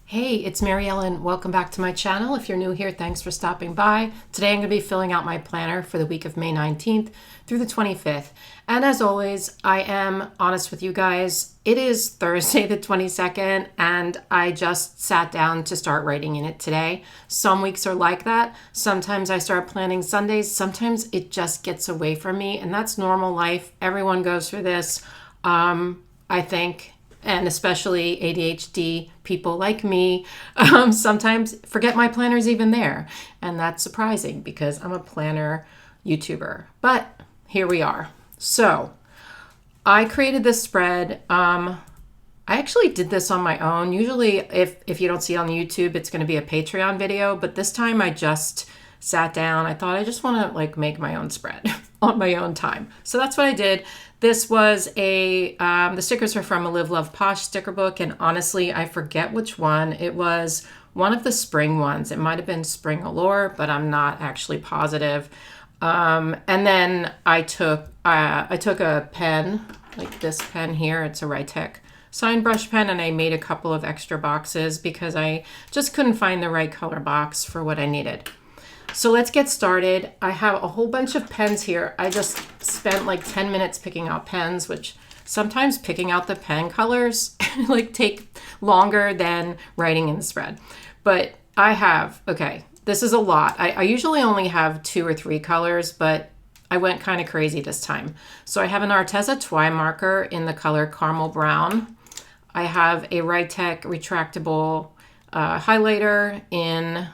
Hey, it's Mary Ellen. Welcome back to my channel. If you're new here, thanks for stopping by. Today I'm going to be filling out my planner for the week of May 19th through the 25th. And as always, I am honest with you guys. It is Thursday the 22nd and I just sat down to start writing in it today. Some weeks are like that. Sometimes I start planning Sundays. Sometimes it just gets away from me, and that's normal life. Everyone goes through this, I think. And especially ADHD people like me sometimes forget my planner's even there. And that's surprising because I'm a planner YouTuber. But here we are. So I created this spread. I actually did this on my own. Usually if you don't see it on YouTube, it's going to be a Patreon video. But this time I just sat down. I thought I just want to make my own spread on my own time. So that's what I did. This was the stickers are from a Live Love Posh sticker book, and honestly, I forget which one. It was one of the spring ones. It might have been Spring Allure, but I'm not actually positive. And then I took a pen, like this pen here. It's a Ridetech sign brush pen, and I made a couple of extra boxes because I just couldn't find the right color box for what I needed. So let's get started. I have a whole bunch of pens here. I just spent like 10 minutes picking out pens, which sometimes picking out the pen colors take longer than writing in the spread. But I have, okay, this is a lot. I usually only have 2 or 3 colors, but I went kind of crazy this time. So I have an Arteza Twi marker in the color Caramel Brown. I have a Ridetech retractable highlighter in,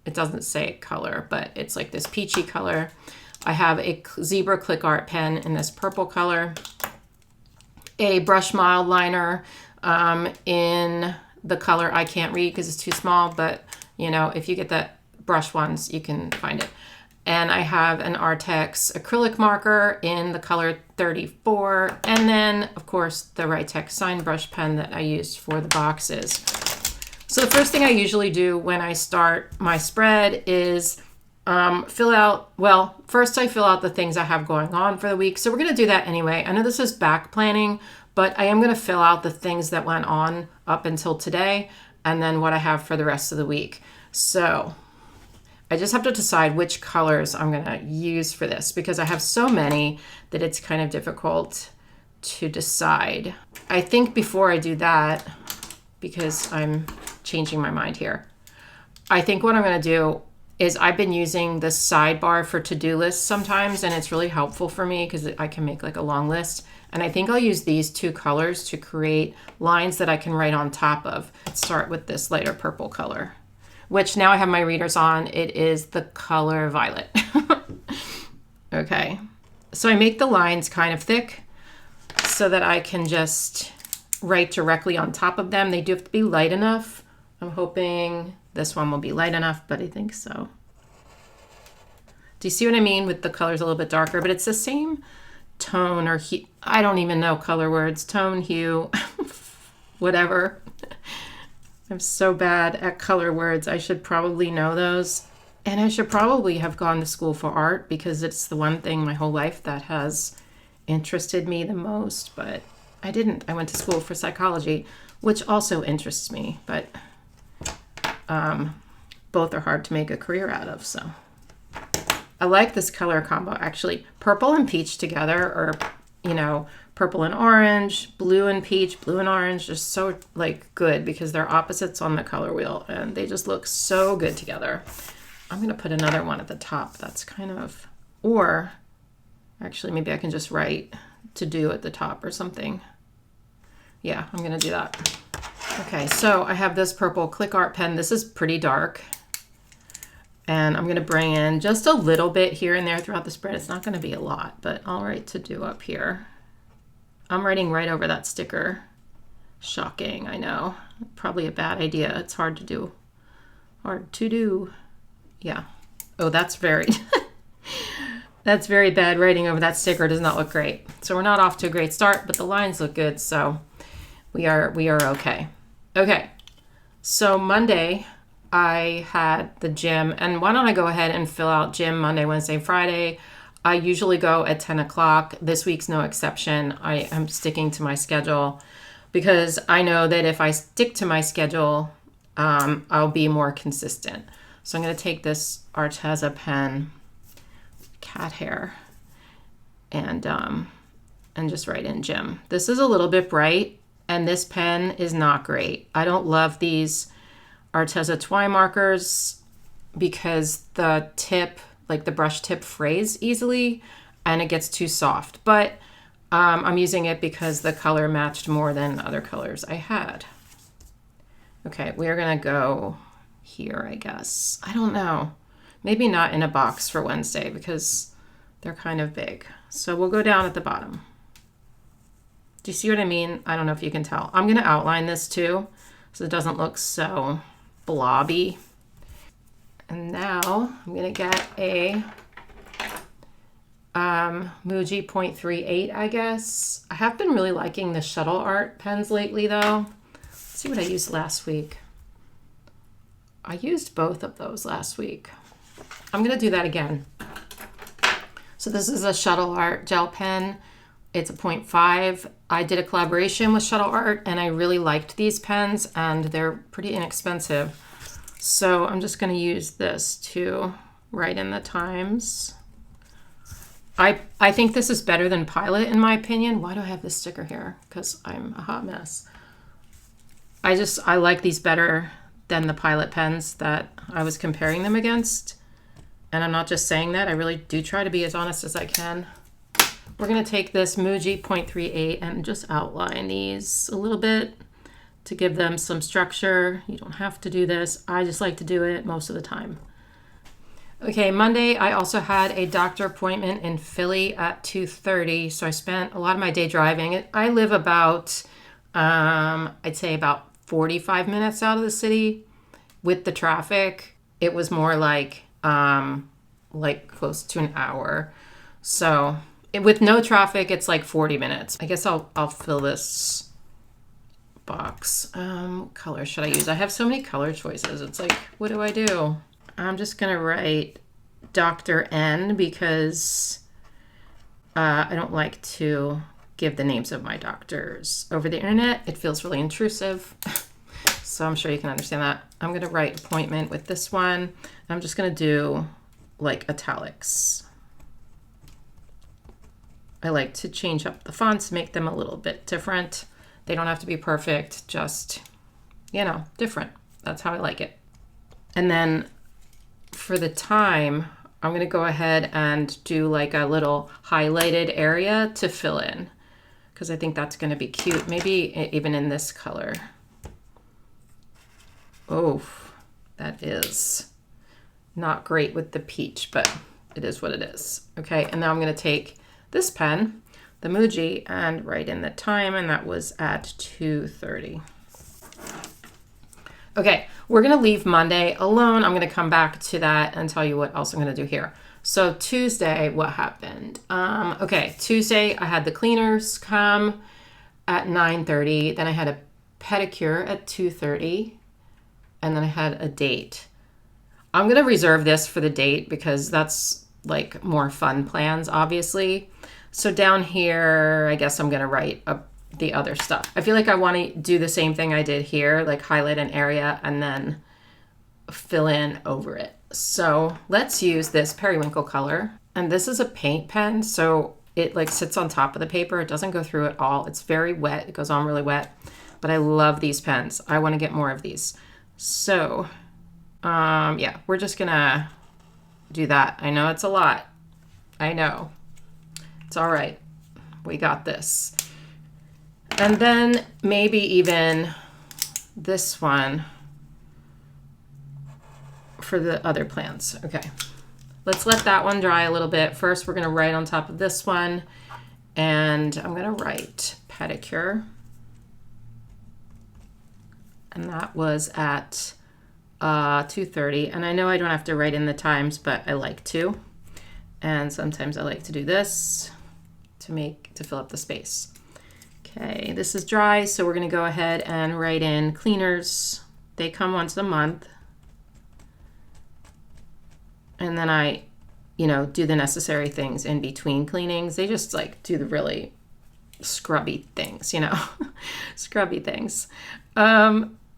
it doesn't say color, but it's like this peachy color. I have a Zebra Click Art pen in this purple color, a brush mild liner in the color I can't read because it's too small, but you know, if you get the brush ones, you can find it. And I have an Artex acrylic marker in the color 34, and then of course the Ridetech sign brush pen that I used for the boxes. So the first thing I usually do when I start my spread is first I fill out the things I have going on for the week. So we're going to do that anyway. I know this is back planning, but I am going to fill out the things that went on up until today and then what I have for the rest of the week. So I just have to decide which colors I'm going to use for this because I have so many that it's kind of difficult to decide. I think before I do that, because I'm changing my mind here, I think what I'm going to do is I've been using the sidebar for to-do lists sometimes, and it's really helpful for me because I can make like a long list. And I think I'll use these 2 colors to create lines that I can write on top of. Let's start with this lighter purple color, which now I have my readers on. It is the color Violet. Okay, so I make the lines kind of thick so that I can just write directly on top of them. They do have to be light enough. I'm hoping this one will be light enough, but I think so. Do you see what I mean with the colors a little bit darker? But it's the same tone or hue. I don't even know color words. Tone, hue, whatever. I'm so bad at color words. I should probably know those. And I should probably have gone to school for art because it's the one thing my whole life that has interested me the most, but I didn't. I went to school for psychology, which also interests me, but both are hard to make a career out of. So I like this color combo. Actually, purple and peach together, or purple and orange, blue and peach, blue and orange, just so good because they're opposites on the color wheel and they just look so good together. I'm gonna put another one at the top. That's kind of, or actually maybe I can just write to do at the top or something. Yeah, I'm gonna do that. Okay, so I have this purple click art pen. This is pretty dark. And I'm gonna bring in just a little bit here and there throughout the spread. It's not gonna be a lot, but I'll write to do up here. I'm writing right over that sticker. Shocking, I know. Probably a bad idea. It's hard to do. Hard to do. Yeah. Oh, that's very, that's very bad writing over that sticker. It does not look great. So we're not off to a great start, but the lines look good, so we are okay. Okay, so Monday I had the gym, and why don't I go ahead and fill out gym Monday, Wednesday, Friday. I usually go at 10 o'clock. This week's no exception. I am sticking to my schedule because I know that if I stick to my schedule, I'll be more consistent. So I'm going to take this 𝘧𝘧𝘪𝘏𝑗𝑔𝑗 pen, cat hair, and just write in Jim. This is a little bit bright, and this pen is not great. I don't love these 𝘧𝘧𝘪𝘏 markers because the tip, like the brush tip, frays easily and it gets too soft. But I'm using it because the color matched more than other colors I had. Okay, we are gonna go here, I guess. I don't know. Maybe not in a box for Wednesday because they're kind of big. So we'll go down at the bottom. Do you see what I mean? I don't know if you can tell. I'm gonna outline this too so it doesn't look so blobby. And now I'm gonna get a 𝘠𝘬 0.38, I guess. I have been really liking the shuttle art pens lately though. Let's see what I used last week. I used both of those last week. I'm gonna do that again. So this is a shuttle art gel pen. It's a 0.5. I did a collaboration with Shuttle Art and I really liked these pens and they're pretty inexpensive. So I'm just gonna use this to write in the times. I think this is better than Pilot in my opinion. Why do I have this sticker here? Because I'm a hot mess. I like these better than the Pilot pens that I was comparing them against. And I'm not just saying that, I really do try to be as honest as I can. We're gonna take this 𝘠𝘬 0.38 and just outline these a little bit to give them some structure. You don't have to do this. I just like to do it most of the time. Okay, Monday, I also had a doctor appointment in Philly at 2:30. So I spent a lot of my day driving. I live about, I'd say about 45 minutes out of the city. With the traffic, it was more like close to an hour. So with no traffic, it's like 40 minutes. I guess I'll fill this box. What color should I use? I have so many color choices. It's like, what do I do? I'm just gonna write Dr. N because I don't like to give the names of my doctors over the internet. It feels really intrusive. So I'm sure you can understand that. I'm gonna write appointment with this one. I'm just gonna do like italics. I like to change up the fonts, make them a little bit different. They don't have to be perfect, just, you know, different. That's how I like it. And then for the time, I'm gonna go ahead and do like a little highlighted area to fill in because I think that's gonna be cute. Maybe even in this color. Oh, that is not great with the peach, but it is what it is. Okay, and now I'm gonna take this pen, the 𝘠𝘬, and write in the time, and that was at 2:30. Okay, we're gonna leave Monday alone. I'm gonna come back to that and tell you what else I'm gonna do here. So Tuesday, what happened? Okay, Tuesday I had the cleaners come at 9:30. Then I had a pedicure at 2:30, and then I had a date. I'm gonna reserve this for the date because that's like more fun plans, obviously. So down here, I guess I'm gonna write up the other stuff. I feel like I want to do the same thing I did here, like highlight an area and then fill in over it. So let's use this periwinkle color. And this is a paint pen, so it like sits on top of the paper. It doesn't go through at all. It's very wet. It goes on really wet. But I love these pens. I want to get more of these. So yeah, we're just gonna do that. I know it's a lot. I know. It's all right. We got this. And then maybe even this one for the other plants. Okay, let's let that one dry a little bit. First, we're gonna write on top of this one, and I'm gonna write pedicure. And that was at 2:30. And I know I don't have to write in the times, but I like to. And sometimes I like to do this to fill up the space. Okay, this is dry, so we're gonna go ahead and write in cleaners. They come once a month. And then I, do the necessary things in between cleanings. They just like do the really scrubby things, scrubby things.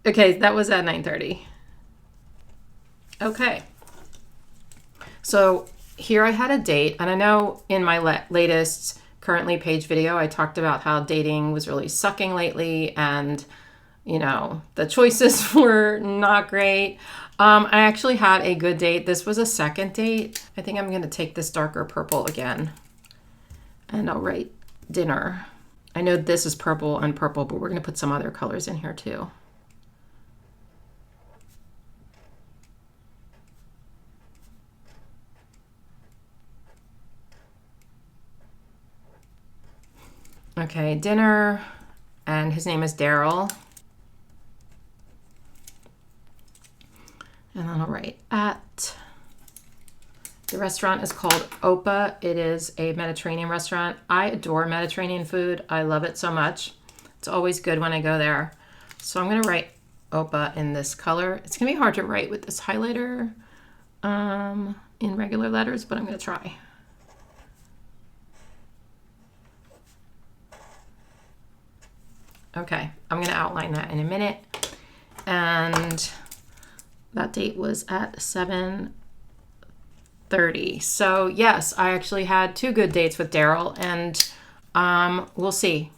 Okay, that was at 9:30. Okay. So here I had a date, and I know in my latest currently page video, I talked about how dating was really sucking lately, and you know, the choices were not great. I actually had a good date. This was a second date. I think I'm going to take this darker purple again, and I'll write dinner. I know this is purple and purple, but we're going to put some other colors in here too. Okay, dinner, and his name is Daryl. And then I'll write at. The restaurant is called 𝘱𝘗. It is a Mediterranean restaurant. I adore Mediterranean food. I love it so much. It's always good when I go there. So I'm going to write 𝘱𝘗 in this color. It's going to be hard to write with this highlighter in regular letters, but I'm going to try. Okay, I'm going to outline that in a minute. And that date was at 7:30. So yes, I actually had 2 good dates with Daryl, and we'll see.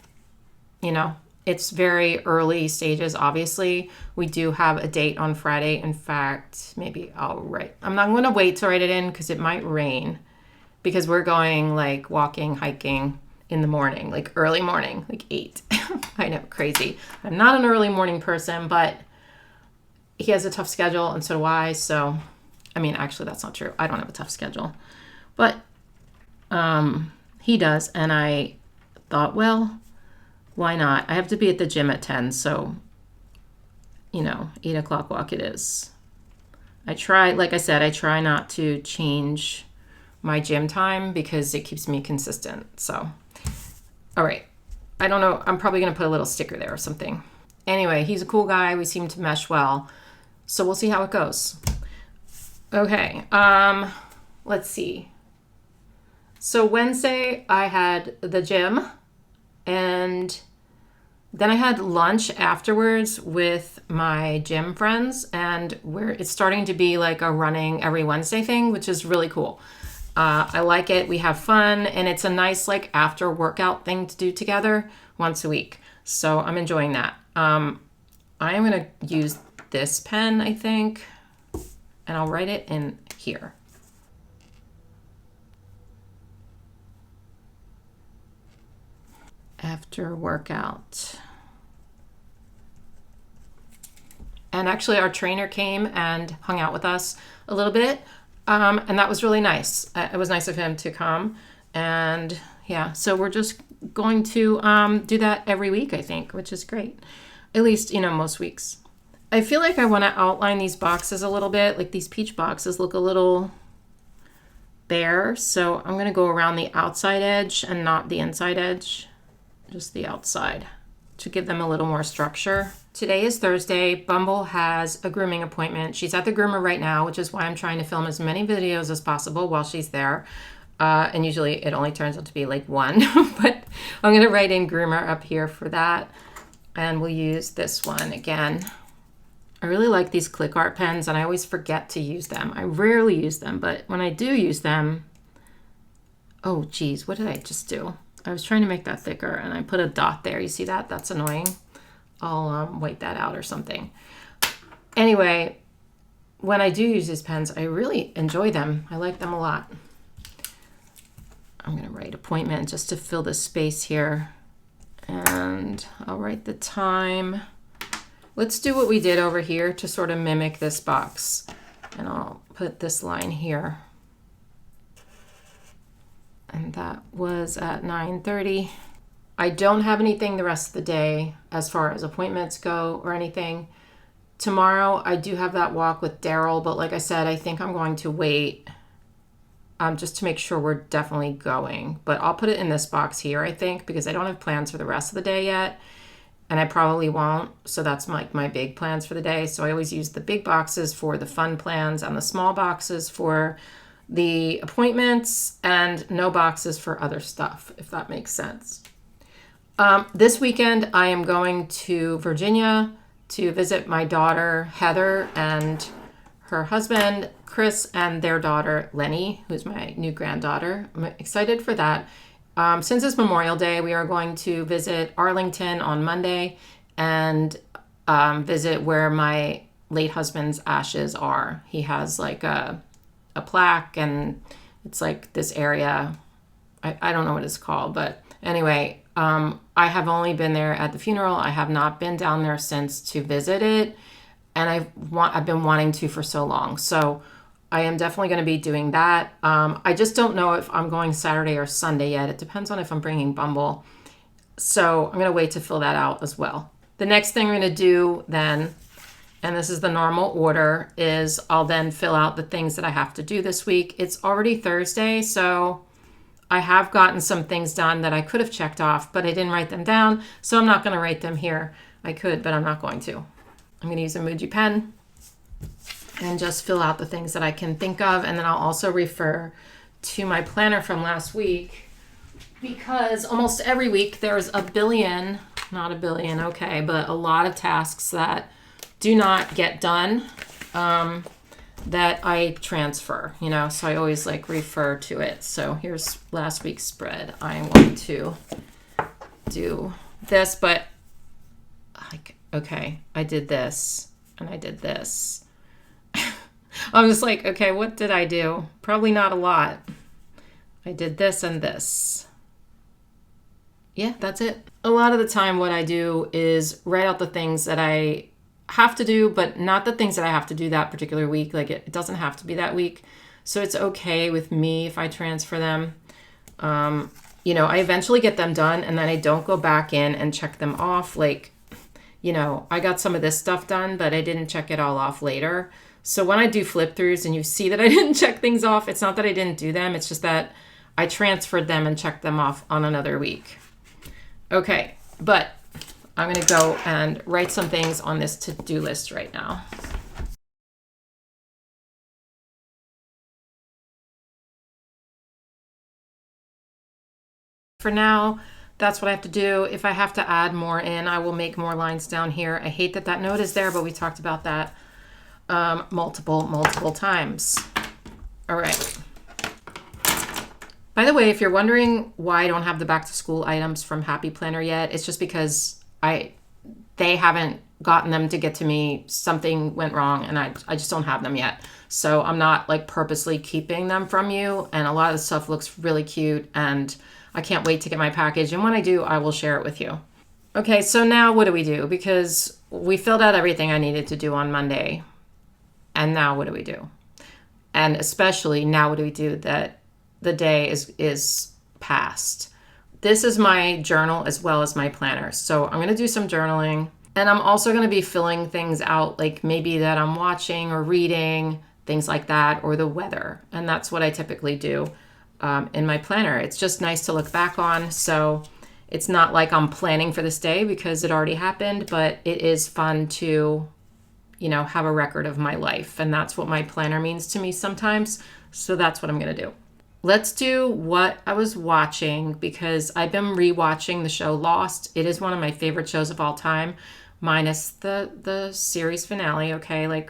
You know, it's very early stages, obviously. We do have a date on Friday. In fact, maybe I'll write. I'm not going to wait to write it in because it might rain, because we're going like walking, hiking in the morning, like early morning, like 8. I know, crazy. I'm not an early morning person, but he has a tough schedule and so do I. So, I mean, actually that's not true. I don't have a tough schedule, but he does. And I thought, well, why not? I have to be at the gym at 10. So, you know, 8 o'clock walk it is. I try, like I said, I try not to change my gym time because it keeps me consistent. So, all right. I don't know. I'm probably going to put a little sticker there or something. Anyway, he's a cool guy. We seem to mesh well. So we'll see how it goes. Okay. Let's see. So Wednesday I had the gym, and then I had lunch afterwards with my gym friends, and it's starting to be like a running every Wednesday thing, which is really cool. I like it. We have fun, and it's a nice like after workout thing to do together once a week. So I'm enjoying that. I am going to use this pen, I think, and I'll write it in here. After workout. And actually our trainer came and hung out with us a little bit. And that was really nice. It was nice of him to come. And yeah, so we're just going to do that every week, I think, which is great. At least, you know, most weeks. I feel like I want to outline these boxes a little bit. Like these peach boxes look a little bare. So I'm going to go around the outside edge and not the inside edge. Just the outside to give them a little more structure. Today is Thursday. Bumble has a grooming appointment. She's at the groomer right now, which is why I'm trying to film as many videos as possible while she's there. And usually it only turns out to be like 1, but I'm going to write in groomer up here for that. And we'll use this one again. I really like these click art pens, and I always forget to use them. I rarely use them, but when I do use them, oh geez, what did I just do? I was trying to make that thicker and I put a dot there. You see that? That's annoying. I'll white that out or something. Anyway, when I do use these pens, I really enjoy them. I like them a lot. I'm going to write appointment just to fill the space here. And I'll write the time. Let's do what we did over here to sort of mimic this box. And I'll put this line here. And that was at 9:30. I don't have anything the rest of the day as far as appointments go or anything. Tomorrow I do have that walk with Daryl, but like I said, I think I'm going to wait just to make sure we're definitely going. But I'll put it in this box here, I think, because I don't have plans for the rest of the day yet. And I probably won't. So that's my big plans for the day. So I always use the big boxes for the fun plans and the small boxes for the appointments, and no boxes for other stuff, if that makes sense. This weekend, I am going to Virginia to visit my daughter, Heather, and her husband, Chris, and their daughter, Lenny, who's my new granddaughter. I'm excited for that. Since it's Memorial Day, we are going to visit Arlington on Monday and visit where my late husband's ashes are. He has like a plaque, and it's like this area. I don't know what it's called, but anyway, I have only been there at the funeral. I have not been down there since to visit it, and I've been wanting to for so long. So I am definitely going to be doing that. I just don't know if I'm going Saturday or Sunday yet. It depends on if I'm bringing Bumble. So I'm going to wait to fill that out as well. The next thing we're going to do then, and this is the normal order, is I'll then fill out the things that I have to do this week. It's already Thursday, so I have gotten some things done that I could have checked off, but I didn't write them down, so I'm not going to write them here. I could, but I'm not going to. I'm going to use a 𝘠𝘓 pen and just fill out the things that I can think of, and then I'll also refer to my planner from last week, because almost every week there's a billion, not a billion, okay, but a lot of tasks that do not get done that I transfer, so I always like refer to it. So here's last week's spread. I am going to do this, but like, okay, I did this and I did this. I'm just like, okay, what did I do? Probably not a lot. I did this and this. Yeah, that's it. A lot of the time what I do is write out the things that I have to do, but not the things that I have to do that particular week. Like it doesn't have to be that week. So it's okay with me if I transfer them. I eventually get them done, and then I don't go back in and check them off. Like, I got some of this stuff done, but I didn't check it all off later. So when I do flip throughs and you see that I didn't check things off, it's not that I didn't do them. It's just that I transferred them and checked them off on another week. Okay, but I'm going to go and write some things on this to-do list right now. For now, that's what I have to do. If I have to add more in, I will make more lines down here. I hate that note is there, but we talked about that multiple times. All right. By the way, if you're wondering why I don't have the back to school items from Happy Planner yet, it's just because they haven't gotten them to get to me. Something went wrong and I just don't have them yet. So I'm not like purposely keeping them from you. And a lot of the stuff looks really cute and I can't wait to get my package. And when I do, I will share it with you. Okay, so now what do we do? Because we filled out everything I needed to do on Monday. And now what do we do? And especially now what do we do that the day is past? This is my journal as well as my planner. So I'm going to do some journaling, and I'm also going to be filling things out, like maybe that I'm watching or reading, things like that, or the weather. And that's what I typically do in my planner. It's just nice to look back on. So it's not like I'm planning for this day because it already happened, but it is fun to, have a record of my life. And that's what my planner means to me sometimes. So that's what I'm going to do. Let's do what I was watching, because I've been rewatching the show Lost. It is one of my favorite shows of all time, minus the series finale. Okay,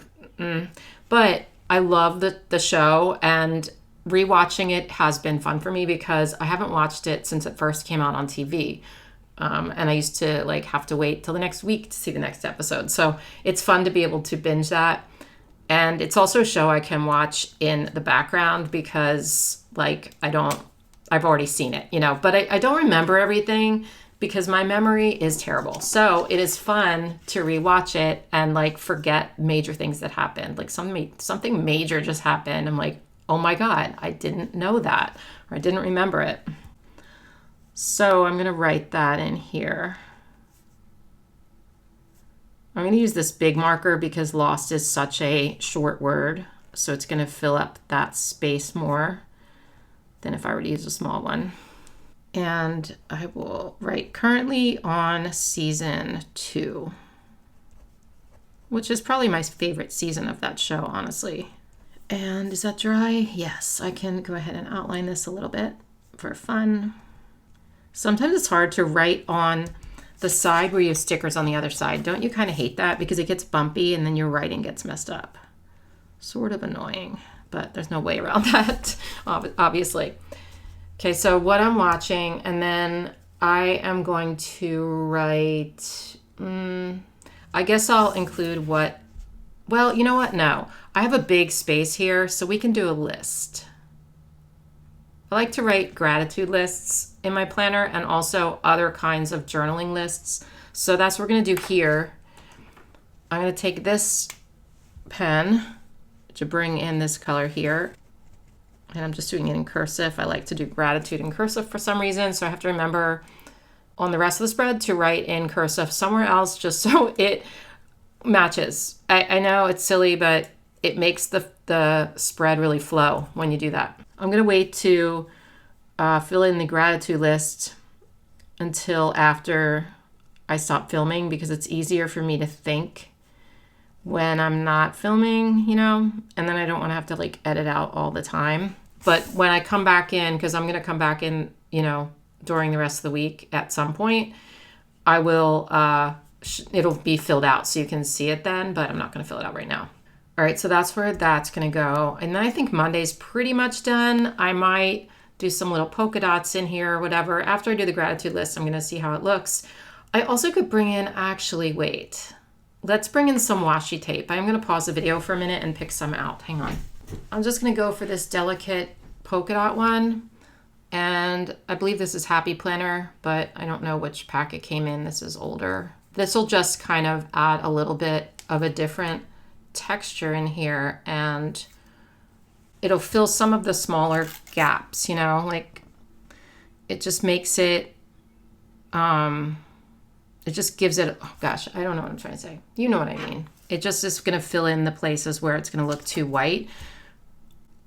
but I love the show, and rewatching it has been fun for me because I haven't watched it since it first came out on TV. And I used to have to wait till the next week to see the next episode. So it's fun to be able to binge that. And it's also a show I can watch in the background because I've already seen it, but I don't remember everything because my memory is terrible. So it is fun to rewatch it and forget major things that happened. Like something major just happened. I'm like, oh my God, I didn't know that, or I didn't remember it. So I'm going to write that in here. I'm going to use this big marker because lost is such a short word. So it's going to fill up that space more than if I were to use a small one. And I will write currently on season 2, which is probably my favorite season of that show, honestly. And is that dry? Yes, I can go ahead and outline this a little bit for fun. Sometimes it's hard to write on the side where you have stickers on the other side. Don't you kind of hate that? Because it gets bumpy and then your writing gets messed up. Sort of annoying, but there's no way around that, obviously. Okay, so what I'm watching, and then I am going to write, I guess I'll include what, well, you know what? No, I have a big space here, so we can do a list. I like to write gratitude lists in my planner and also other kinds of journaling lists. So that's what we're going to do here. I'm going to take this pen to bring in this color here. And I'm just doing it in cursive. I like to do gratitude in cursive for some reason. So I have to remember on the rest of the spread to write in cursive somewhere else just so it matches. I know it's silly, but it makes the spread really flow when you do that. I'm going to wait to fill in the gratitude list until after I stop filming because it's easier for me to think when I'm not filming, you know, and then I don't want to have to like edit out all the time. But when I come back in, because I'm going to come back in, you know, during the rest of the week at some point, I will, it'll be filled out so you can see it then, but I'm not going to fill it out right now. All right, so that's where that's going to go. And then I think Monday's pretty much done. I might do some little polka dots in here or whatever. After I do the gratitude list, I'm going to see how it looks. I also could bring in, actually, wait. Let's bring in some washi tape. I'm going to pause the video for a minute and pick some out. Hang on. I'm just going to go for this delicate polka dot one. And I believe this is Happy Planner, but I don't know which pack it came in. This is older. This will just kind of add a little bit of a different texture in here, and it'll fill some of the smaller gaps, you know, like it just makes it, it just gives it, oh gosh, I don't know what I'm trying to say. You know what I mean. It just is going to fill in the places where it's going to look too white.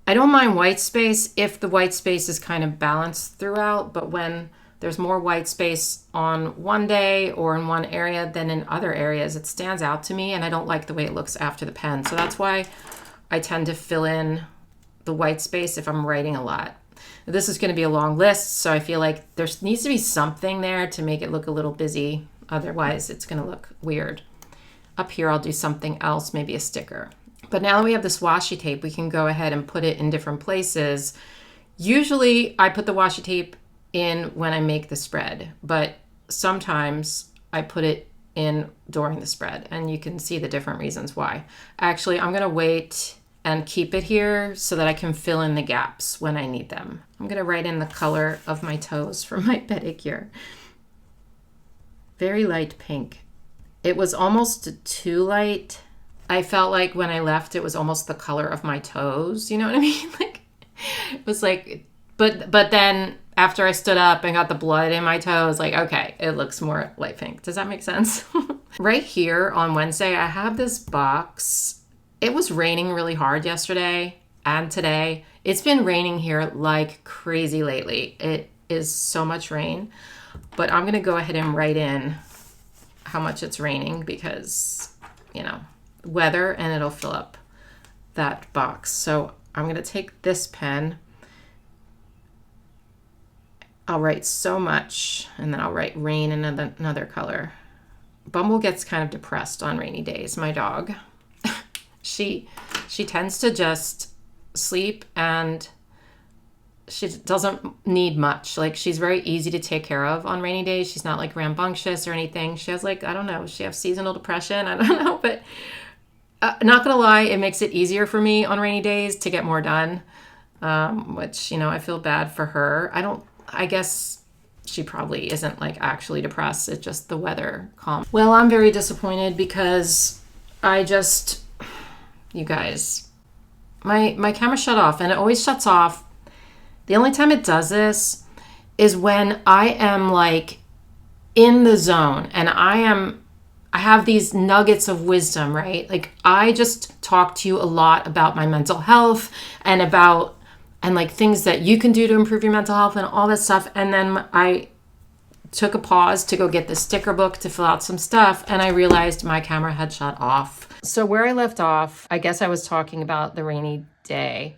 I don't mind white space if the white space is kind of balanced throughout, but when there's more white space on one day or in one area than in other areas, it stands out to me and I don't like the way it looks after the pen. So that's why I tend to fill in the white space if I'm writing a lot. This is going to be a long list, so I feel like there needs to be something there to make it look a little busy. Otherwise, it's going to look weird. Up here, I'll do something else, maybe a sticker. But now that we have this washi tape, we can go ahead and put it in different places. Usually, I put the washi tape in when I make the spread, but sometimes I put it in during the spread, and you can see the different reasons why. Actually, I'm going to wait and keep it here so that I can fill in the gaps when I need them. I'm going to write in the color of my toes for my pedicure. Very light pink. It was almost too light. I felt like when I left, it was almost the color of my toes. You know what I mean? Like, it was like, but then after I stood up and got the blood in my toes, like, okay, it looks more light pink. Does that make sense? Right here on Wednesday, I have this box. It was raining really hard yesterday and today. It's been raining here like crazy lately. It is so much rain, but I'm going to go ahead and write in how much it's raining because, you know, weather, and it'll fill up that box. So I'm going to take this pen. I'll write so much, and then I'll write rain in another color. Bumble gets kind of depressed on rainy days, my dog. She tends to just sleep, and she doesn't need much. Like, she's very easy to take care of on rainy days. She's not like rambunctious or anything. She has like, I don't know, she has seasonal depression. I don't know, but not gonna lie, it makes it easier for me on rainy days to get more done, which, you know, I feel bad for her. I guess she probably isn't like actually depressed. It's just the weather calm. Well, I'm very disappointed because you guys, my camera shut off, and it always shuts off. The only time it does this is when I am like in the zone and I have these nuggets of wisdom, right? Like, I just talk to you a lot about my mental health and like things that you can do to improve your mental health and all that stuff. And then I took a pause to go get the sticker book to fill out some stuff, and I realized my camera had shut off. So where I left off, I guess I was talking about the rainy day.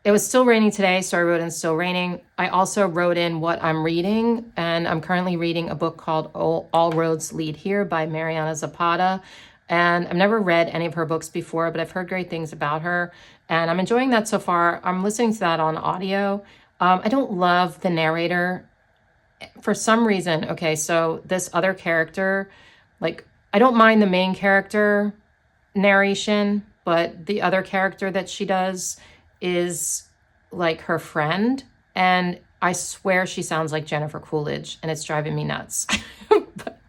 it was still raining today, so I wrote in still raining. I also wrote in what I'm reading, and I'm currently reading a book called All Roads Lead Here by Mariana Zapata. And I've never read any of her books before, but I've heard great things about her, and I'm enjoying that so far. I'm listening to that on audio. I don't love the narrator for some reason. Okay, so this other character, like, I don't mind the main character narration, but the other character that she does is like her friend, and I swear she sounds like Jennifer Coolidge, and it's driving me nuts. But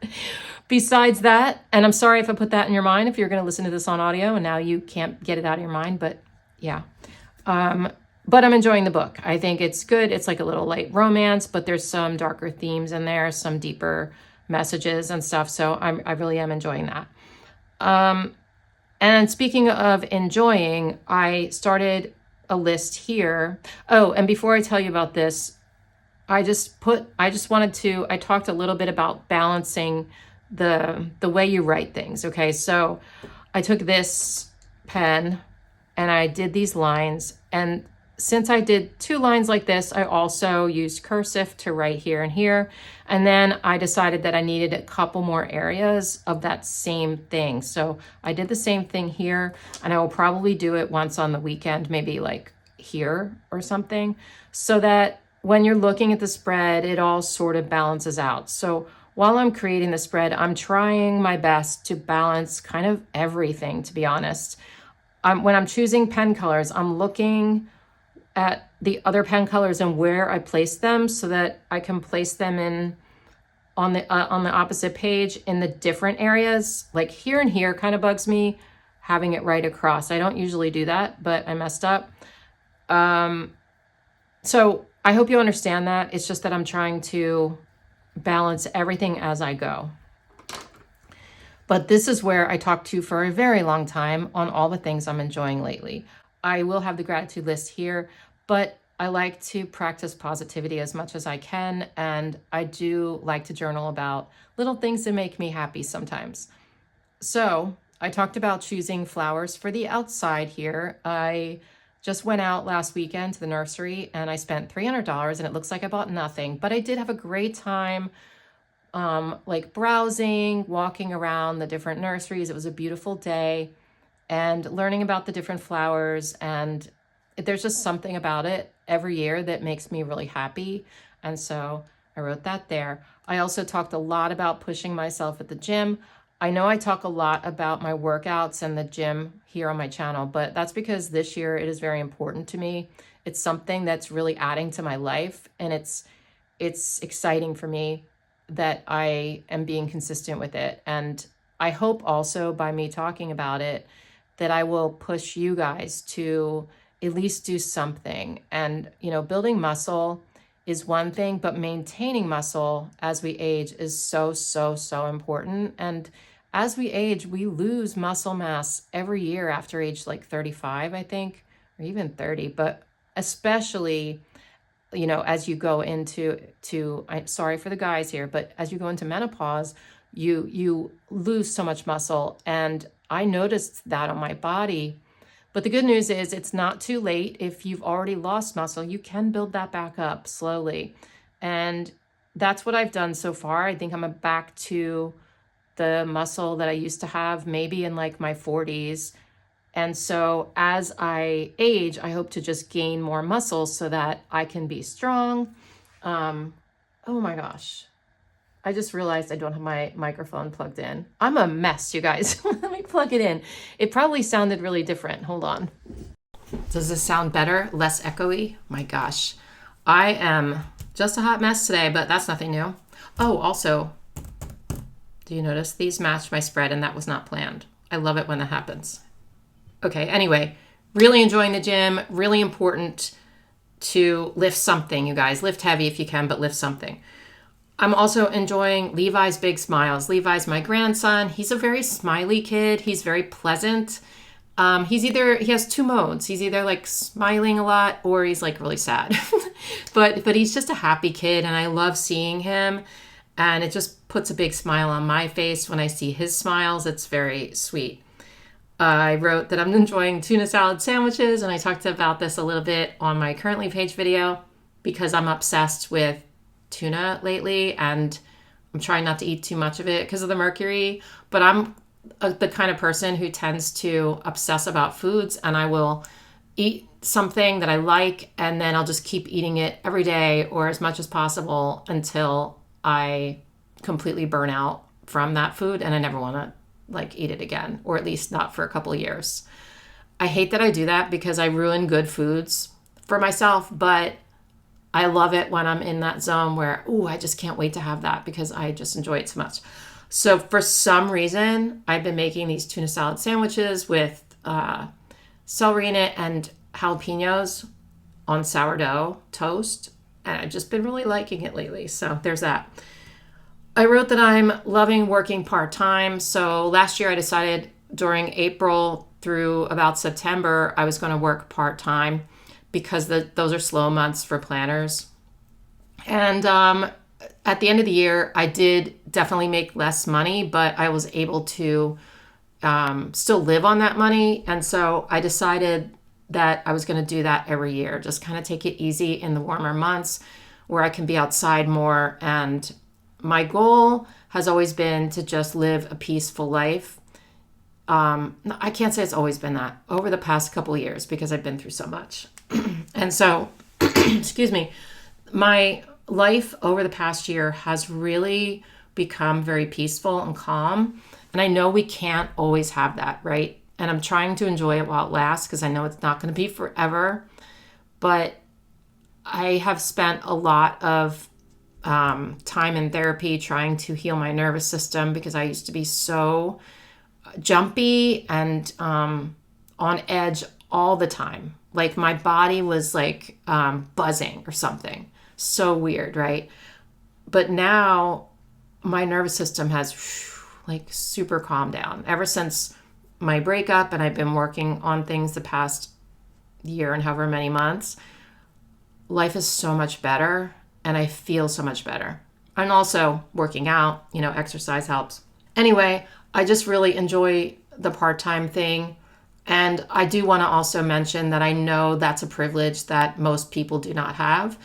besides that, and I'm sorry if I put that in your mind if you're going to listen to this on audio and now you can't get it out of your mind, but yeah. But I'm enjoying the book. I think it's good. It's like a little light romance, but there's some darker themes in there, some deeper messages and stuff. So I really am enjoying that. And speaking of enjoying, I started a list here. Oh, and before I tell you about this, I talked a little bit about balancing the way you write things. Okay, so I took this pen and I did these lines, and since I did 2 lines like this, I also used cursive to write here and here. And then I decided that I needed a couple more areas of that same thing. So I did the same thing here, and I will probably do it once on the weekend, maybe like here or something, so that when you're looking at the spread, it all sort of balances out. So while I'm creating the spread, I'm trying my best to balance kind of everything, to be honest. When I'm choosing pen colors, I'm looking at the other pen colors and where I place them so that I can place them in on the opposite page in the different areas. Like here and here kind of bugs me, having it right across. I don't usually do that, but I messed up. So I hope you understand that. It's just that I'm trying to balance everything as I go. But this is where I talked to you for a very long time on all the things I'm enjoying lately. I will have the gratitude list here, but I like to practice positivity as much as I can, and I do like to journal about little things that make me happy sometimes. So I talked about choosing flowers for the outside here. I just went out last weekend to the nursery and I spent $300, and it looks like I bought nothing, but I did have a great time like browsing, walking around the different nurseries. It was a beautiful day, and learning about the different flowers, and there's just something about it every year that makes me really happy. And so I wrote that there. I also talked a lot about pushing myself at the gym. I know I talk a lot about my workouts and the gym here on my channel, but that's because this year it is very important to me. It's something that's really adding to my life, and it's exciting for me that I am being consistent with it. And I hope also by me talking about it that I will push you guys to at least do something. And, you know, building muscle is one thing, but maintaining muscle as we age is so, so, so important. And as we age, we lose muscle mass every year after age like 35, I think, or even 30, but especially, you know, as you go into, I'm sorry for the guys here, but as you go into menopause, you lose so much muscle. And I noticed that on my body. But the good news is it's not too late. If you've already lost muscle, you can build that back up slowly. And that's what I've done so far. I think I'm back to the muscle that I used to have maybe in like my 40s. And so as I age, I hope to just gain more muscle so that I can be strong. Oh my gosh. I just realized I don't have my microphone plugged in. I'm a mess, you guys. Let me plug it in. It probably sounded really different. Hold on. Does this sound better? Less echoey? My gosh. I am just a hot mess today, but that's nothing new. Oh, also, do you notice these match my spread, and that was not planned? I love it when that happens. Okay, anyway, really enjoying the gym. Really important to lift something, you guys. Lift heavy if you can, but lift something. I'm also enjoying Levi's big smiles. Levi's my grandson. He's a very smiley kid. He's very pleasant. He has 2 modes. He's either like smiling a lot or he's like really sad. but he's just a happy kid, and I love seeing him. And it just puts a big smile on my face when I see his smiles. It's very sweet. I wrote that I'm enjoying tuna salad sandwiches, and I talked about this a little bit on my Currently page video because I'm obsessed with tuna lately, and I'm trying not to eat too much of it because of the mercury, but I'm the kind of person who tends to obsess about foods, and I will eat something that I like, and then I'll just keep eating it every day or as much as possible until I completely burn out from that food, and I never want to like eat it again, or at least not for a couple of years. I hate that I do that because I ruin good foods for myself, but I love it when I'm in that zone where, ooh, I just can't wait to have that because I just enjoy it so much. So for some reason, I've been making these tuna salad sandwiches with celery in it and jalapenos on sourdough toast, and I've just been really liking it lately. So there's that. I wrote that I'm loving working part-time. So last year I decided during April through about September, I was going to work part-time because those are slow months for planners. And at the end of the year, I did definitely make less money, but I was able to still live on that money. And so I decided that I was going to do that every year, just kind of take it easy in the warmer months where I can be outside more. And my goal has always been to just live a peaceful life. I can't say it's always been that over the past couple of years because I've been through so much. And so, excuse me, my life over the past year has really become very peaceful and calm. And I know we can't always have that, right? And I'm trying to enjoy it while it lasts because I know it's not going to be forever. But I have spent a lot of time in therapy trying to heal my nervous system because I used to be so jumpy and on edge all the time. Like my body was like buzzing or something. So weird, right? But now my nervous system has like super calmed down ever since my breakup, and I've been working on things the past year and however many months. Life is so much better. And I feel so much better. And also working out, exercise helps. Anyway, I just really enjoy the part-time thing. And I do want to also mention that I know that's a privilege that most people do not have.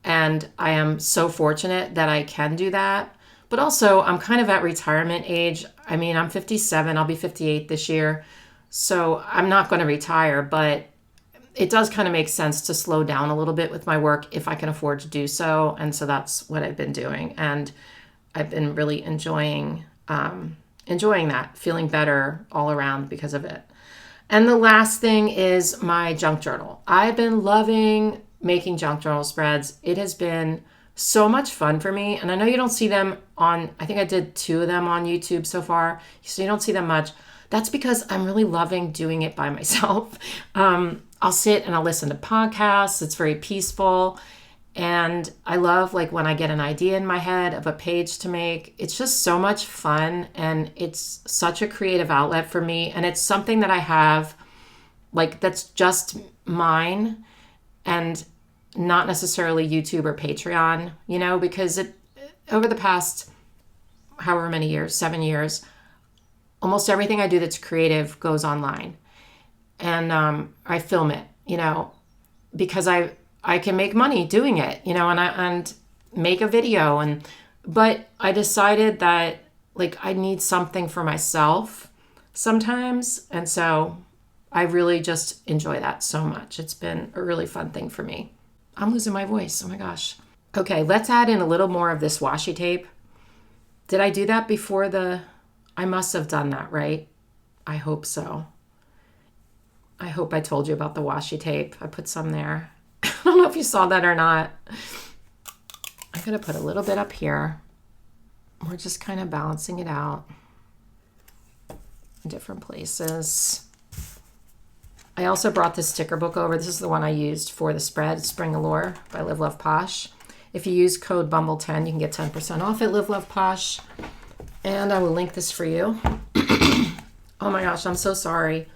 And I am so fortunate that I can do that. But also, I'm kind of at retirement age. I mean, I'm 57. I'll be 58 this year. So I'm not going to retire, but it does kind of make sense to slow down a little bit with my work if I can afford to do so. And so that's what I've been doing. And I've been really enjoying that, feeling better all around because of it. And the last thing is my junk journal. I've been loving making junk journal spreads. It has been so much fun for me. And I know you don't see them I think I did 2 of them on YouTube so far. So you don't see them much. That's because I'm really loving doing it by myself. I'll sit and I'll listen to podcasts. It's very peaceful. And I love like when I get an idea in my head of a page to make. It's just so much fun, and it's such a creative outlet for me. And it's something that I have like that's just mine and not necessarily YouTube or Patreon, because over the past however many years, 7 years, almost everything I do that's creative goes online. And I film it, because I can make money doing it, and make a video. But I decided that like I need something for myself sometimes. And so I really just enjoy that so much. It's been a really fun thing for me. I'm losing my voice. Oh my gosh. Okay, let's add in a little more of this washi tape. Did I do that before I must have done that, right? I hope so. I hope I told you about the washi tape. I put some there. I don't know if you saw that or not. I'm going to put a little bit up here. We're just kind of balancing it out in different places. I also brought this sticker book over. This is the one I used for the spread, Spring Allure by Live Love Posh. If you use code BUMBLE10, you can get 10% off at Live Love Posh. And I will link this for you. Oh my gosh, I'm so sorry.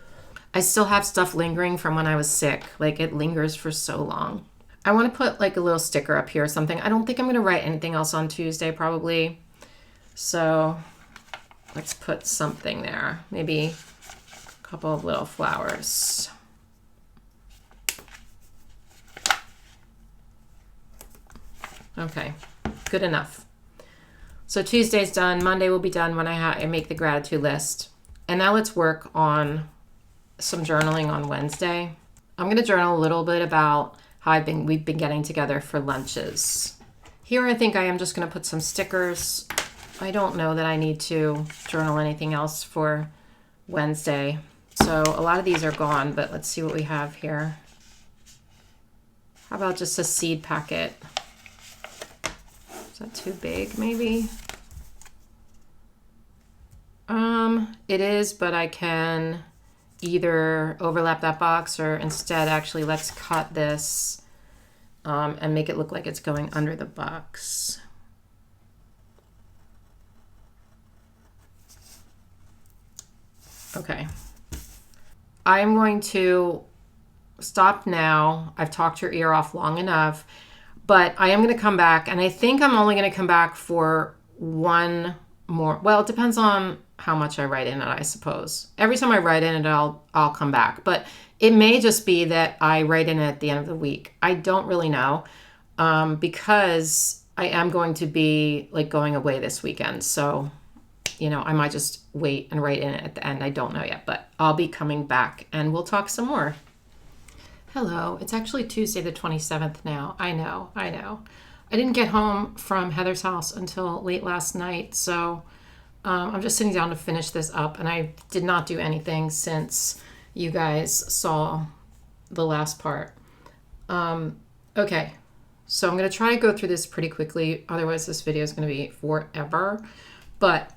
I still have stuff lingering from when I was sick. Like it lingers for so long. I want to put like a little sticker up here or something. I don't think I'm going to write anything else on Tuesday probably. So let's put something there. Maybe a couple of little flowers. Okay, good enough. So Tuesday's done. Monday will be done when I make the gratitude list. And now let's work on some journaling on Wednesday. I'm going to journal a little bit about how we've been getting together for lunches. Here I think I am just going to put some stickers. I don't know that I need to journal anything else for Wednesday. So a lot of these are gone, but let's see what we have here. How about just a seed packet? Is that too big, maybe? It is, but I can either overlap that box or instead actually let's cut this and make it look like it's going under the box. Okay. I'm going to stop now. I've talked your ear off long enough, but I am going to come back, and I think I'm only going to come back for one more. Well, it depends on how much I write in it, I suppose. Every time I write in it, I'll come back, but it may just be that I write in it at the end of the week. I don't really know because I am going to be like going away this weekend. So, you know, I might just wait and write in it at the end. I don't know yet, but I'll be coming back and we'll talk some more. Hello, it's actually Tuesday the 27th now. I know. I didn't get home from Heather's house until late last night, so I'm just sitting down to finish this up, and I did not do anything since you guys saw the last part. Okay, so I'm going to try to go through this pretty quickly, otherwise this video is going to be forever. But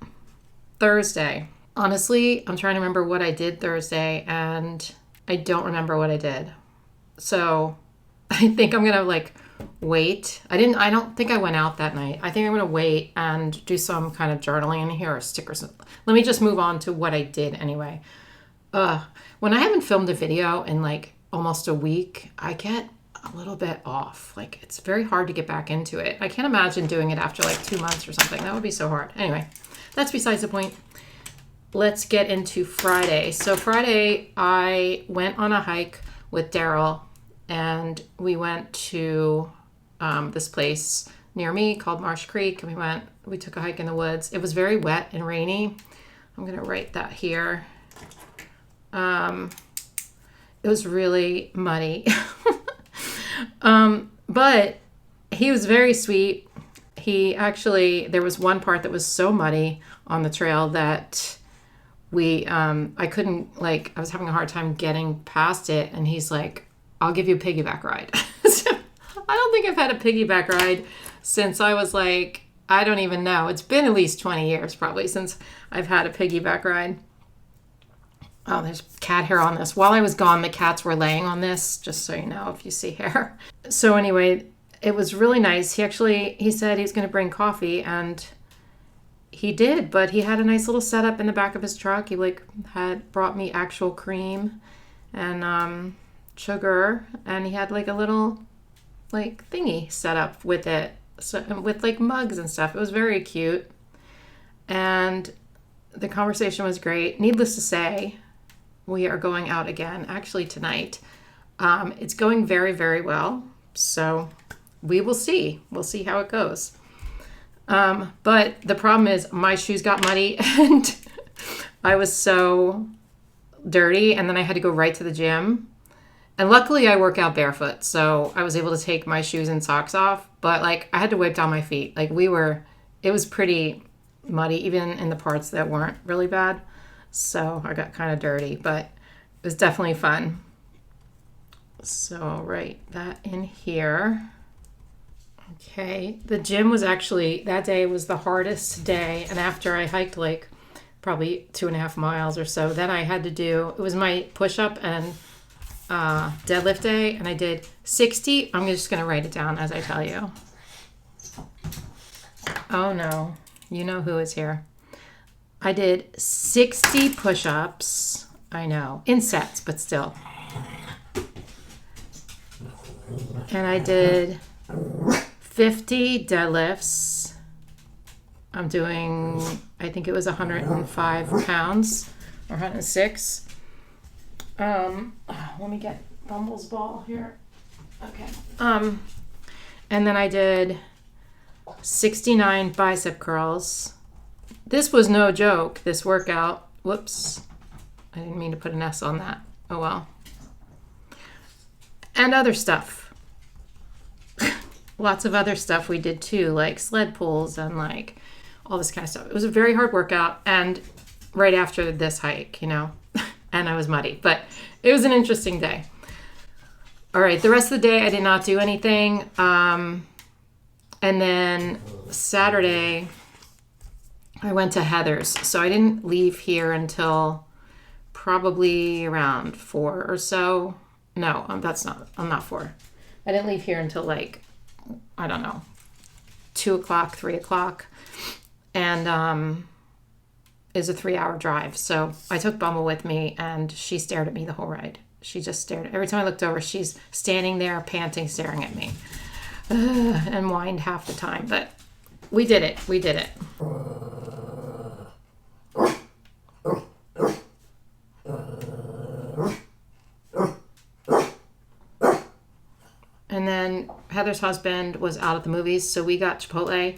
Thursday, honestly, I'm trying to remember what I did Thursday, and I don't remember what I did. So I think I'm going to like wait. I don't think I went out that night. I think I'm going to wait and do some kind of journaling in here or stickers. Let me just move on to what I did anyway. When I haven't filmed a video in like almost a week, I get a little bit off. Like it's very hard to get back into it. I can't imagine doing it after like 2 months or something. That would be so hard. Anyway, that's besides the point. Let's get into Friday. So Friday, I went on a hike with Daryl, and we went to this place near me called Marsh Creek, and we took a hike in the woods. It was very wet and rainy. I'm gonna write that here. It was really muddy. But he was very sweet. There was one part that was so muddy on the trail that I couldn't, I was having a hard time getting past it, and he's like, I'll give you a piggyback ride. So, I don't think I've had a piggyback ride since I was like, I don't even know. It's been at least 20 years probably since I've had a piggyback ride. Oh, there's cat hair on this. While I was gone, the cats were laying on this, just so you know if you see hair. So anyway, it was really nice. He said he's going to bring coffee, and he did, but he had a nice little setup in the back of his truck. He had brought me actual cream and sugar, and he had like a little thingy set up with it, so, with like mugs and stuff. It was very cute, and the conversation was great. Needless to say, we are going out again actually tonight. It's going very, very well, so we will see. We'll see how it goes. But the problem is my shoes got muddy and I was so dirty, and then I had to go right to the gym. And luckily I work out barefoot, so I was able to take my shoes and socks off, but I had to wipe down my feet. It was pretty muddy, even in the parts that weren't really bad. So I got kind of dirty, but it was definitely fun. So I'll write that in here. Okay, the gym was actually, that day was the hardest day, and after I hiked probably 2.5 miles or so, then I had to it was my push-up and deadlift day, and I did 60. I'm just going to write it down as I tell you. Oh no, you know who is here. I did 60 push-ups. I know, in sets, but still. And I did 50 deadlifts. I'm doing, I think it was 105 pounds or 106. Let me get Bumble's ball here. Okay. And then I did 69 bicep curls. This was no joke, this workout. Whoops. I didn't mean to put an S on that. Oh well. And other stuff. Lots of other stuff we did too, like sled pulls and like all this kind of stuff. It was a very hard workout, and right after this hike, you know, and I was muddy, but it was an interesting day. All right, the rest of the day I did not do anything. And then Saturday I went to 𝘱𝘗's. So I didn't leave here until probably around 4 or so. No, I'm not 4. I didn't leave here until like, I don't know, 2 o'clock, 3 o'clock. And is a 3-hour drive. So I took Bumble with me, and she stared at me the whole ride. She just stared. Every time I looked over, she's standing there panting, staring at me. And whined half the time. But we did it. We did it. And then Heather's husband was out at the movies, so we got Chipotle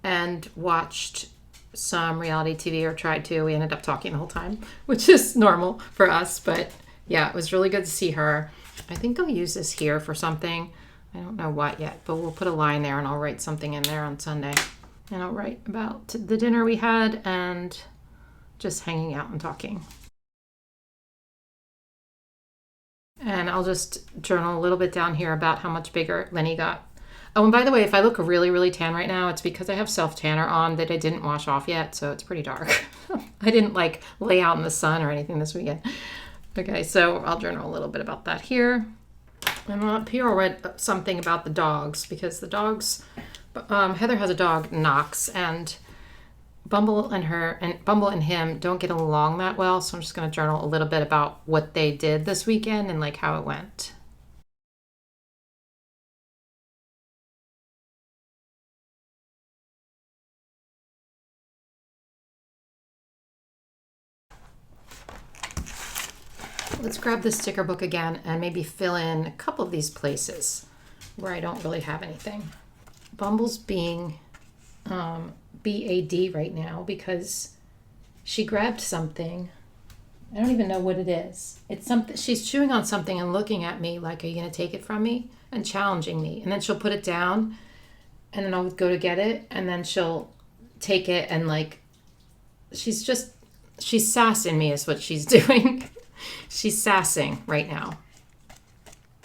and watched some reality TV, or tried to. We ended up talking the whole time, which is normal for us. But yeah, it was really good to see her. I think I'll use this here for something. I don't know what yet, but we'll put a line there and I'll write something in there on Sunday. And I'll write about the dinner we had and just hanging out and talking. And I'll just journal a little bit down here about how much bigger Lenny got. Oh, and by the way, if I look really, really tan right now, it's because I have self-tanner on that I didn't wash off yet, so it's pretty dark. I didn't like lay out in the sun or anything this weekend. Okay, so I'll journal a little bit about that here. And up here I'll write something about the dogs, because the dogs, Heather has a dog, Knox, and Bumble and him don't get along that well, so I'm just going to journal a little bit about what they did this weekend and like how it went. Let's grab this sticker book again and maybe fill in a couple of these places where I don't really have anything. Bumble's being BAD right now because she grabbed something. I don't even know what it is. It's something. She's chewing on something and looking at me like, are you going to take it from me? And challenging me. And then she'll put it down, and then I'll go to get it, and then she'll take it, and like, she's sassing me is what she's doing. She's sassing right now.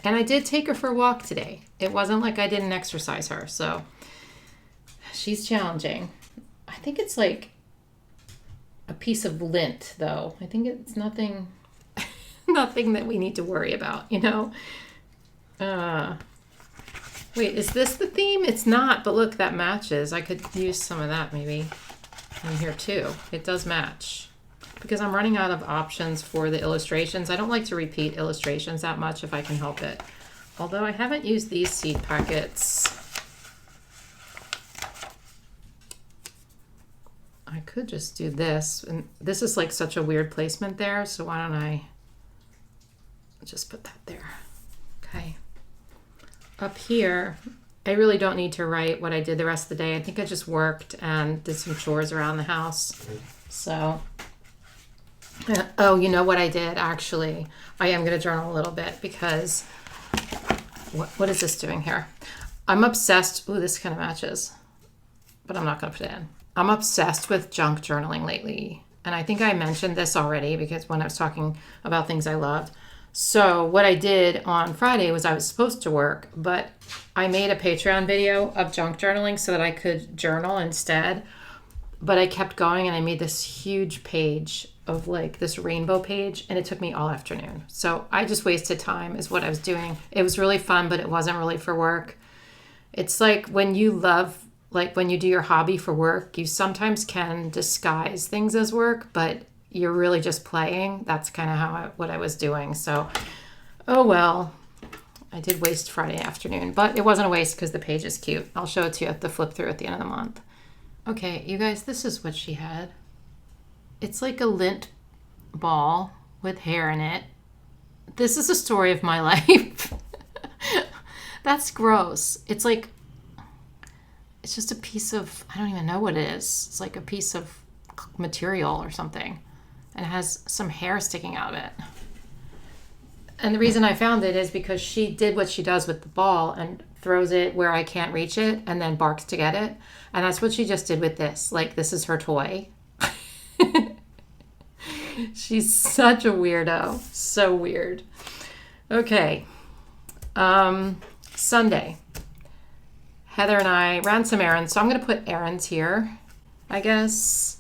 And I did take her for a walk today. It wasn't like I didn't exercise her, so she's challenging. I think it's like a piece of lint, though. I think it's nothing that we need to worry about, you know? Wait, is this the theme? It's not, but look, that matches. I could use some of that maybe in here too. It does match. Because I'm running out of options for the illustrations. I don't like to repeat illustrations that much if I can help it. Although I haven't used these seed packets. I could just do this. And this is like such a weird placement there, so why don't I just put that there. Okay. Up here, I really don't need to write what I did the rest of the day. I think I just worked and did some chores around the house. So... oh, you know what I did actually? I am going to journal a little bit because what is this doing here? I'm obsessed. Ooh, this kind of matches, but I'm not going to put it in. I'm obsessed with junk journaling lately. And I think I mentioned this already because when I was talking about things I loved. So what I did on Friday was I was supposed to work, but I made a Patreon video of junk journaling so that I could journal instead. But I kept going and I made this huge page of like this rainbow page, and it took me all afternoon. So I just wasted time is what I was doing. It was really fun, but it wasn't really for work. It's like when you love, like when you do your hobby for work, you sometimes can disguise things as work, but you're really just playing. That's kind of what I was doing. So, oh well, I did waste Friday afternoon, but it wasn't a waste because the page is cute. I'll show it to you at the flip through at the end of the month. Okay, you guys, this is what she had. It's like a lint ball with hair in it, This is a story of my life. That's gross. It's like, it's just a piece of, I don't even know what it is. It's like a piece of material or something. And it has some hair sticking out of it. And the reason I found it is because she did what she does with the ball and throws it where I can't reach it and then barks to get it. And that's what she just did with this. Like, this is her toy. She's such a weirdo. So weird. Okay. Sunday. Heather and I ran some errands. So I'm going to put errands here, I guess.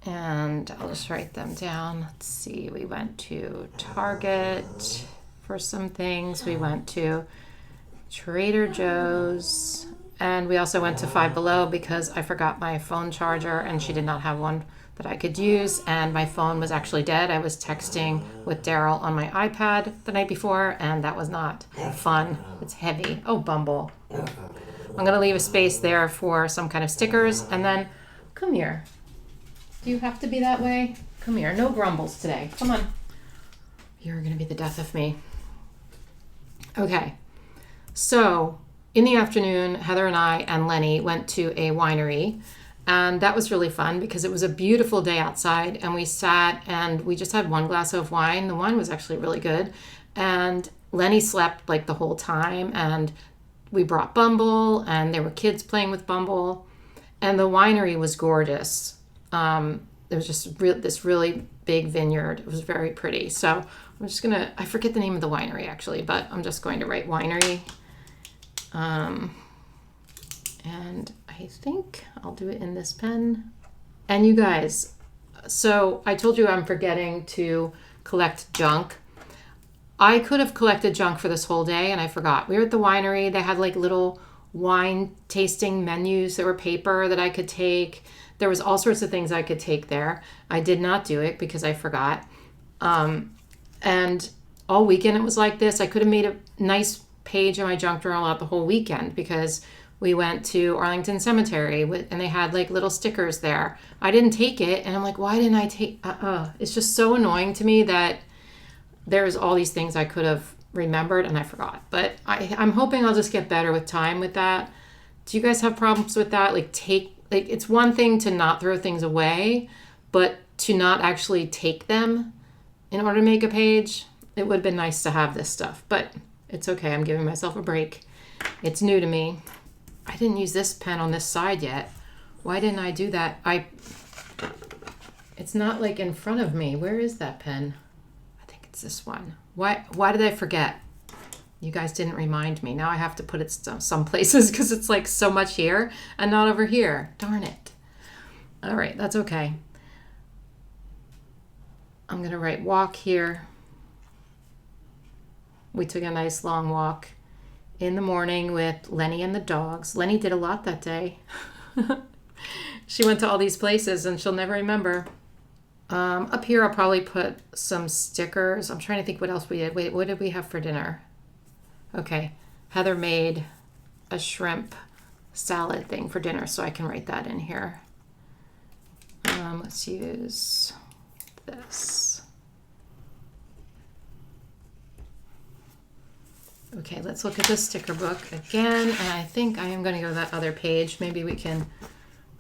And I'll just write them down. Let's see. We went to Target for some things. We went to Trader Joe's. And we also went to Five Below because I forgot my phone charger and she did not have one that I could use. And my phone was actually dead. I was texting with Daryl on my iPad the night before, and that was not fun. It's heavy. Oh, Bumble. I'm going to leave a space there for some kind of stickers. And then, come here. Do you have to be that way? Come here. No grumbles today. Come on. You're going to be the death of me. Okay. So, in the afternoon, Heather and I and Lenny went to a winery. And that was really fun because it was a beautiful day outside. And we sat and we just had one glass of wine. The wine was actually really good. And Lenny slept like the whole time. And we brought Bumble. And there were kids playing with Bumble. And the winery was gorgeous. There was just this really big vineyard. It was very pretty. So I'm just going to, I forget the name of the winery actually, but I'm just going to write winery. And I think I'll do it in this pen. And you guys, so I told you I'm forgetting to collect junk. I could have collected junk for this whole day and I forgot. We were at the winery. They had like little wine tasting menus that were paper that I could take. There was all sorts of things I could take there. I did not do it because I forgot. And all weekend it was like this. I could have made a nice page in my junk journal out the whole weekend because we went to Arlington Cemetery and they had like little stickers there. I didn't take it and I'm like, why didn't I take, It's just so annoying to me that there's all these things I could have remembered and I forgot. But I'm hoping I'll just get better with time with that. Do you guys have problems with that? Like it's one thing to not throw things away, but to not actually take them in order to make a page. It would have been nice to have this stuff, but it's okay. I'm giving myself a break. It's new to me. I didn't use this pen on this side yet. Why didn't I do that? It's not like in front of me. Where is that pen? I think it's this one. Why did I forget? You guys didn't remind me. Now I have to put it some places because it's like so much here and not over here. Darn it. All right, that's okay. I'm going to write walk here. We took a nice long walk in the morning with Lenny and the dogs. Lenny did a lot that day. She went to all these places and she'll never remember. Up here I'll probably put some stickers. I'm trying to think what else we did. Wait, what did we have for dinner? Okay, Heather made a shrimp salad thing for dinner, so I can write that in here. Let's use this. Okay, let's look at the sticker book again, and I think I am going to go to that other page. Maybe we can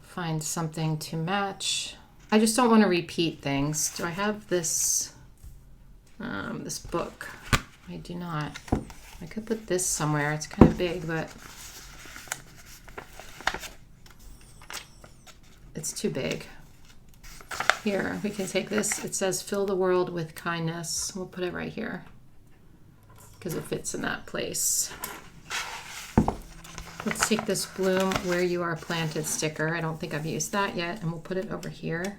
find something to match. I just don't want to repeat things. Do I have this this book? I do not. I could put this somewhere. It's kind of big, but it's too big. Here, we can take this. It says fill the world with kindness. We'll put it right here because it fits in that place. Let's take this bloom where you are planted sticker. I don't think I've used that yet, and we'll put it over here.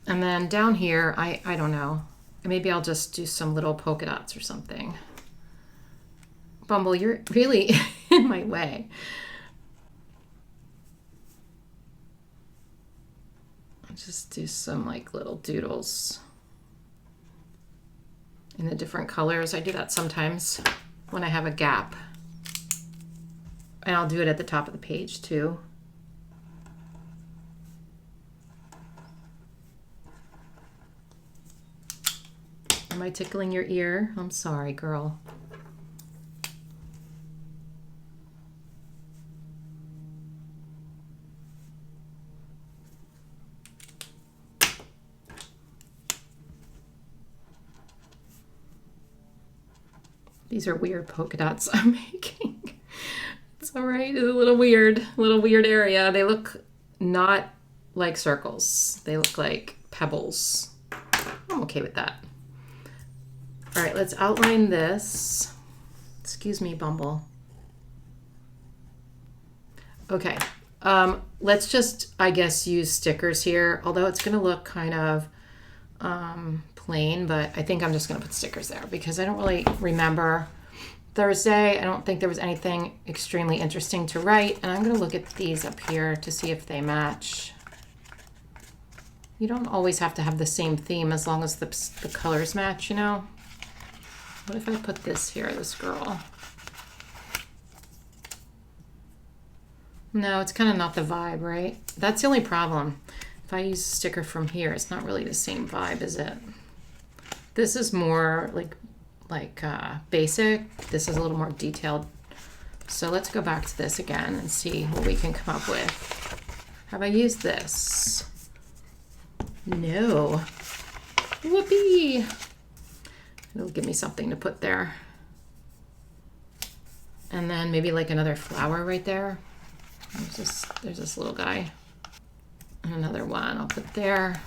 And then down here, I don't know. Maybe I'll just do some little polka dots or something. Bumble, you're really in my way. I'll just do some like little doodles in the different colors. I do that sometimes when I have a gap. And I'll do it at the top of the page too. Am I tickling your ear? I'm sorry, girl. These are weird polka dots I'm making. It's all right. It's a little weird area. They look not like circles. They look like pebbles. I'm okay with that. All right, let's outline this. Excuse me, Bumble. Okay, let's just, I guess, use stickers here, although it's going to look kind of plain, but I think I'm just going to put stickers there because I don't really remember Thursday. I don't think there was anything extremely interesting to write, and I'm going to look at these up here to see if they match. You don't always have to have the same theme as long as the colors match, you know? What if I put this here, this girl? No, it's kind of not the vibe, right? That's the only problem. If I use a sticker from here, it's not really the same vibe, is it? This is more like basic. This is a little more detailed. So let's go back to this again and see what we can come up with. Have I used this? No. Whoopee! It'll give me something to put there. And then maybe like another flower right there. There's this little guy. And another one I'll put there.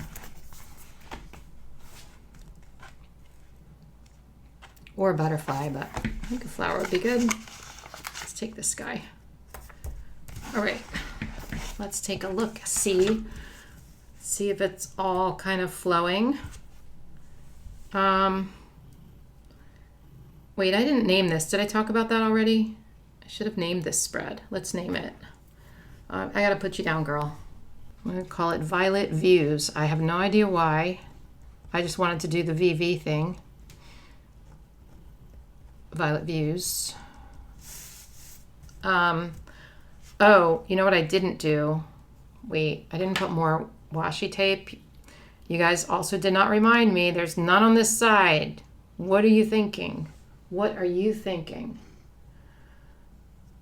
Or a butterfly, but I think a flower would be good. Let's take this guy. All right, let's take a look. See if it's all kind of flowing. Wait, I didn't name this. Did I talk about that already? I should have named this spread. Let's name it. I gotta put you down, girl. I'm gonna call it Violet Views. I have no idea why. I just wanted to do the VV thing. Violet Views. Oh, you know what I didn't do? Wait, I didn't put more washi tape. You guys also did not remind me. There's none on this side. What are you thinking? What are you thinking?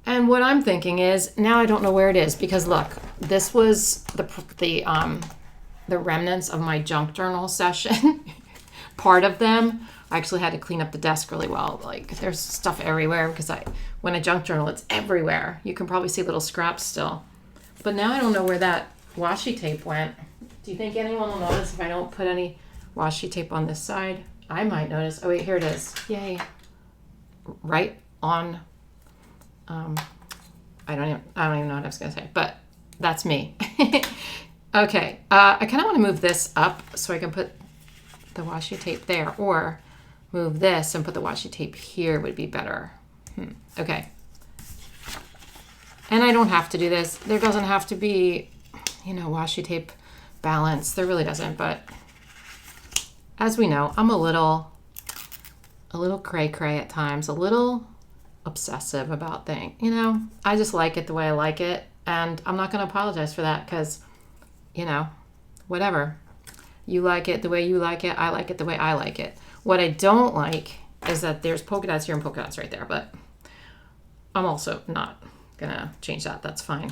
And what I'm thinking is, now I don't know where it is, because look, this was the remnants of my junk journal session. Part of them. I actually had to clean up the desk really well. Like, there's stuff everywhere because when I junk journal, it's everywhere. You can probably see little scraps still. But now I don't know where that washi tape went. Do you think anyone will notice if I don't put any washi tape on this side? I might notice. Oh wait, here it is. Yay. Right on. I don't even know what I was gonna say, but that's me. Okay, I kind of want to move this up so I can put the washi tape there, or move this and put the washi tape here would be better. Okay. And I don't have to do this. There doesn't have to be, washi tape balance. There really doesn't, but as we know, I'm a little cray-cray at times, a little obsessive about things. I just like it the way I like it, and I'm not going to apologize for that because, whatever. You like it the way you like it, I like it the way I like it. What I don't like is that there's polka dots here and polka dots right there, but I'm also not going to change that. That's fine.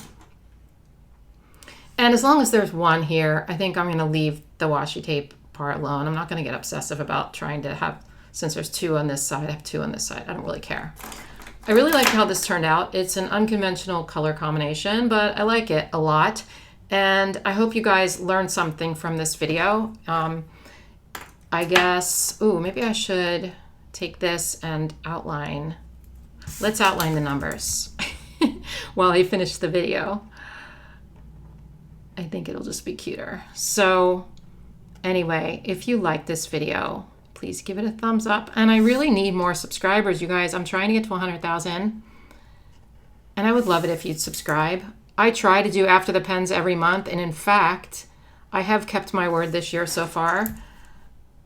And as long as there's one here, I think I'm going to leave the washi tape part alone. I'm not going to get obsessive about trying to have, since there's two on this side, I have two on this side. I don't really care. I really like how this turned out. It's an unconventional color combination, but I like it a lot. And I hope you guys learned something from this video. I guess, maybe I should take this and outline. Let's outline the numbers while I finish the video. I think it'll just be cuter. So anyway, if you like this video, please give it a thumbs up. And I really need more subscribers, you guys. I'm trying to get to 100,000. And I would love it if you'd subscribe. I try to do After the Pens every month. And in fact, I have kept my word this year so far.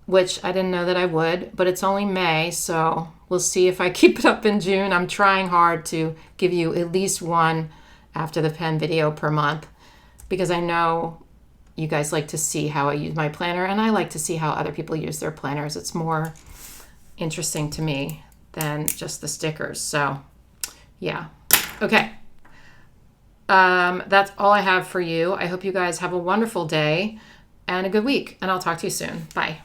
which I didn't know that I would, but it's only May, so we'll see if I keep it up in June. I'm trying hard to give you at least one after the pen video per month, because I know you guys like to see how I use my planner, and I like to see how other people use their planners. It's more interesting to me than just the stickers. So yeah. Okay. That's all I have for you. I hope you guys have a wonderful day and a good week, and I'll talk to you soon. Bye.